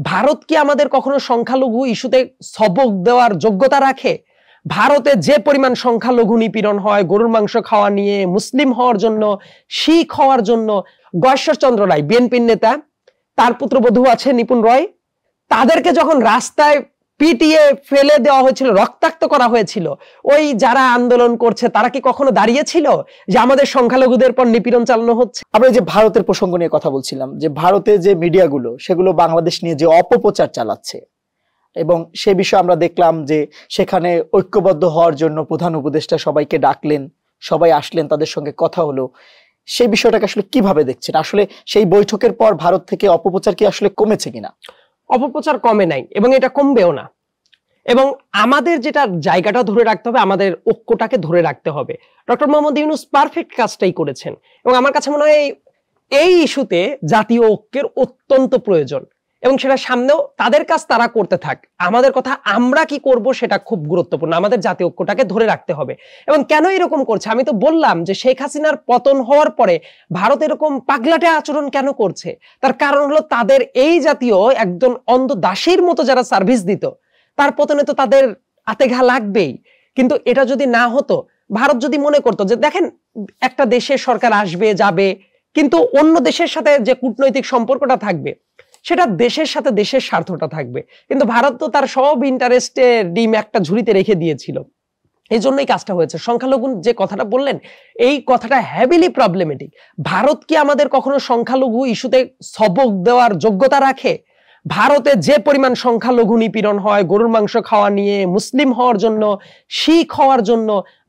ভারত কি আমাদের কখনো সংখ্যালঘু ইস্যুতে সবক দেওয়ার যোগ্যতা রাখে? ভারতে যে পরিমাণ সংখ্যালঘু নিপীড়ন হয়, গরুর মাংস খাওয়া নিয়ে, মুসলিম হওয়ার জন্য, শিখ হওয়ার জন্য, গয়েশ্বরচন্দ্র রায় বিএনপির নেতা, তার পুত্রবধূ আছে নিপুণ রয়, তাদেরকে যখন রাস্তায় পিটিয়ে ফেলে দেওয়া হয়েছিল, রক্তাক্ত করা হয়েছিল, ওই যারা আন্দোলন করছে তারা কি কখনো দাঁড়িয়েছিল যে আমাদের সংখ্যালঘুদের পর নিপীড়ন চালানো হচ্ছে? আমরা যে ভারতের প্রসঙ্গ নিয়ে কথা বলছিলাম, যে ভারতে যে মিডিয়াগুলো সেগুলো বাংলাদেশ নিয়ে যে অপপ্রচার চালাচ্ছে, এবং সে বিষয়ে আমরা দেখলাম যে সেখানে ঐক্যবদ্ধ হওয়ার জন্য প্রধান উপদেষ্টা সবাইকে ডাকলেন, সবাই আসলেন, তাদের সঙ্গে কথা হলো। সেই বিষয়টাকে আসলে কিভাবে দেখছেন? আসলে সেই বৈঠকের পর ভারত থেকে অপপ্রচার কি আসলে কমেছে কিনা? অপপ্রচার কমে নাই এবং এটা কমবেও না। এবং আমাদের যেটা জায়গাটা ধরে রাখতে হবে, আমাদের ঐক্যটাকে ধরে রাখতে হবে। ডক্টর মোহাম্মদ ইউনূস পারফেক্ট কাজটাই করেছেন এবং আমার কাছে মনে হয় এই ইস্যুতে জাতীয় ঐক্যের অত্যন্ত প্রয়োজন এবং সেটা সামনেও তাদের কাজ তারা করতে থাক। আমাদের কথা আমরা কি করব সেটা খুব গুরুত্বপূর্ণ। আমাদের জাতীয় ঐক্যটাকে ধরে রাখতে হবে। এবং কেন এরকম করছে? আমি তো বললাম যে শেখ হাসিনার পতন হওয়ার পরে ভারত এরকম পাগলাটে আচরণ কেন করছে? তার কারণ হলো তাদের এই জাতীয় একজন অন্ধ দাসীর মতো যারা সার্ভিস দিত, তার পতনে তো তাদের হাতে ঘা লাগবেই। কিন্তু এটা যদি না হতো, ভারত যদি মনে করতো যে দেখেন একটা দেশের সরকার আসবে যাবে, কিন্তু অন্য দেশের সাথে যে কূটনৈতিক সম্পর্কটা থাকবে সেটা দেশের সাথে দেশের স্বার্থটা থাকবে। কিন্তু ভারত তো তার সব ইন্টারেস্টে ডিম একটা ঝুড়িতে রেখে দিয়েছিল। এই জন্যই কাজটা হয়েছে। সংখ্যালঘু যে কথাটা বললেন, এই কথাটা হ্যাভিলি প্রবলেমেটিক। ভারত কি আমাদের কখনো সংখ্যালঘু ইস্যুতে সবক দেওয়ার যোগ্যতা রাখে? ভারতে যে পরিমাণ সংখ্যালঘু নিপীড়ন হয়, গরুর মাংস খাওয়া নিয়ে, মুসলিম হওয়ার জন্য, শিখ হওয়ার জন্য,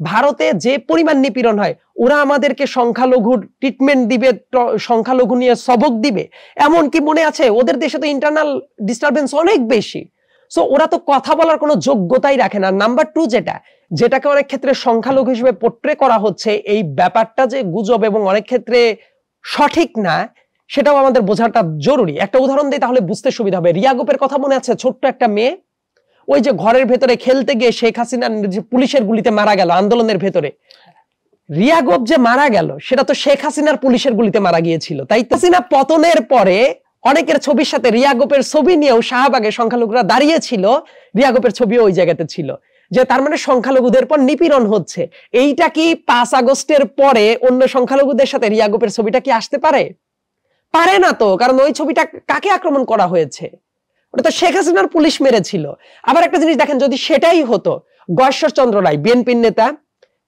ভারতে যে পরিমাণ নিপীড়ন হয়, ওরা আমাদেরকে সংখ্যালঘু ট্রিটমেন্ট দিবে, সংখ্যালঘু নিয়ে সবক দিবে? এমন কি মনে আছে? ওদের দেশে তো ইন্টারনাল ডিস্টারবেন্স অনেক বেশি। সো ওরা তো কথা বলার কোনো যোগ্যতাই রাখে না। নাম্বার টু, যেটাকে অনেক ক্ষেত্রে সংখ্যালঘু হিসেবে পোট্রে করা হচ্ছে, এই ব্যাপারটা যে গুজব এবং অনেক ক্ষেত্রে সঠিক না, সেটাও আমাদের বোঝাটা জরুরি। একটা উদাহরণ দিই তাহলে বুঝতে সুবিধা হবে। রিয়া গোপের কথা মনে আছে? ছোট্ট একটা মেয়ে, ওই যে ঘরের ভেতরে খেলতে গিয়ে শেখ হাসিনার যে পুলিশের গুলিতে মারা গেল আন্দোলনের ভেতরে। রিয়া গোপ যে মারা গেল সেটা তো শেখ হাসিনার পুলিশের গুলিতে মারা গিয়েছিল, তাই তো? হাসিনা পতনের পরে অনেকের ছবির সাথে রিয়া গোপের ছবি নিয়েও শাহবাগে সংখ্যালঘুরা দাঁড়িয়েছিল, রিয়া গোপের ছবিও ওই জায়গাতে ছিল। যে তার মানে সংখ্যালঘুদের পর নিপীড়ন হচ্ছে। এইটা কি 5 আগস্টের পরে অন্য সংখ্যালঘুদের সাথে রিয়া গোপের ছবিটা কি আসতে পারে? পারে না তো, কারণ ওই ছবিটা কাকে আক্রমণ করা হয়েছে? ওটা তো শেখ হাসিনার পুলিশ মেরেছিল। আবার একটা জিনিস দেখেন, যদি সেটাই হতো, গয়েশ্বরচন্দ্র রায় বিএনপির নেতা,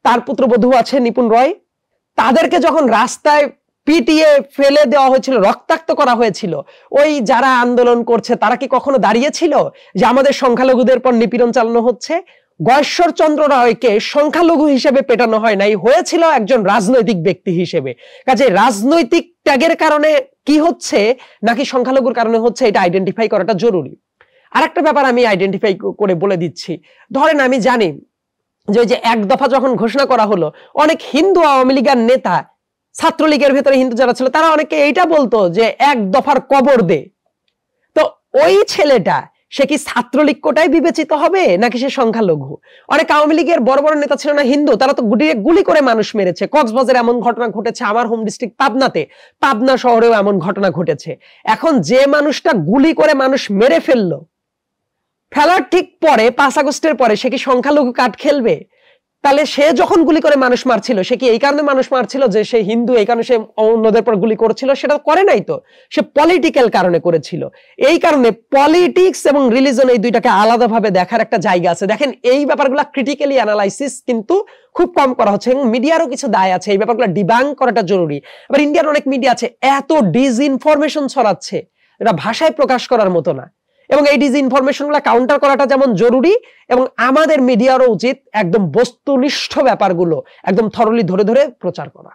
তার পুত্রবধূ আছে নিপুণ রয়, তাদেরকে যখন রাস্তায় পিটিয়ে ফেলে দেওয়া হয়েছিল, রক্তাক্ত করা হয়েছিল, ওই যারা আন্দোলন করছে তারা কি কখনো দাঁড়িয়েছিল যে আমাদের সংখ্যালঘুদের পর নিপীড়ন চালানো হচ্ছে? গয়েশ্বরচন্দ্র রায়কে সংখ্যালঘু হিসেবে পেটানো হয় নাই, হয়েছিল একজন রাজনৈতিক ব্যক্তি হিসেবে। কাজে রাজনৈতিক ত্যাগের কারণে কি হচ্ছে নাকি সংখ্যালঘুর কারণে হচ্ছে, এটা আইডেন্টিফাই করাটা জরুরি। আরেকটা ব্যাপার আমি আইডেন্টিফাই করে বলে দিচ্ছি। ধরেন আমি জানি যে ওই যে 1 দফা যখন ঘোষণা করা হলো, অনেক হিন্দু আওয়ামী লীগের নেতা, ছাত্রলীগের ভেতরে হিন্দু যারা ছিল, তারা অনেকে এইটা বলতো যে 1 দফার কবর দে। তো ওই ছেলেটা সে কি ছাত্রলীগ কোটায় বিবেচিত হবে নাকি সে সংখ্যালঘু? অনেক আওয়ামী লীগের বড় বড় নেতা ছিল না হিন্দু, তারা তো গুলি করে মানুষ মেরেছে। কক্সবাজারে এমন ঘটনা ঘটেছে, আমার হোম ডিস্ট্রিক্ট পাবনাতে, পাবনা শহরেও এমন ঘটনা ঘটেছে। এখন যে মানুষটা গুলি করে মানুষ মেরে ফেলার ঠিক পরে 5 আগস্টের পরে সে কি সংখ্যালঘু কার্ড খেলবে? তাহলে সে যখন গুলি করে মানুষ মারছিল, সে কি এই কারণে মানুষ মারছিল যে সে হিন্দু, এই কারণে সে অন্যদের পর গুলি করেছিল? সেটা করে নাই তো, সে পলিটিক্যাল কারণে করেছিল। এই কারণে পলিটিক্স এবং রিলিজন এই দুইটাকে আলাদাভাবে দেখার একটা জায়গা আছে। দেখেন এই ব্যাপারগুলো ক্রিটিক্যালি অ্যানালাইসিস কিন্তু খুব কম করা হচ্ছে এবং মিডিয়ারও কিছু দায় আছে, এই ব্যাপারগুলো ডিবাঙ্ক করাটা জরুরি। আবার ইন্ডিয়ার অনেক মিডিয়া আছে এত ডিসইনফরমেশন ছড়াচ্ছে, এটা ভাষায় প্রকাশ করার মতো না। এবং এই ডিসইনফরমেশনগুলো কাউন্টার করাটা যেমন জরুরি, এবং আমাদের মিডিয়ারও উচিত একদম বস্তুনিষ্ঠ ব্যাপারগুলো একদম থরলি ধরে ধরে প্রচার করা।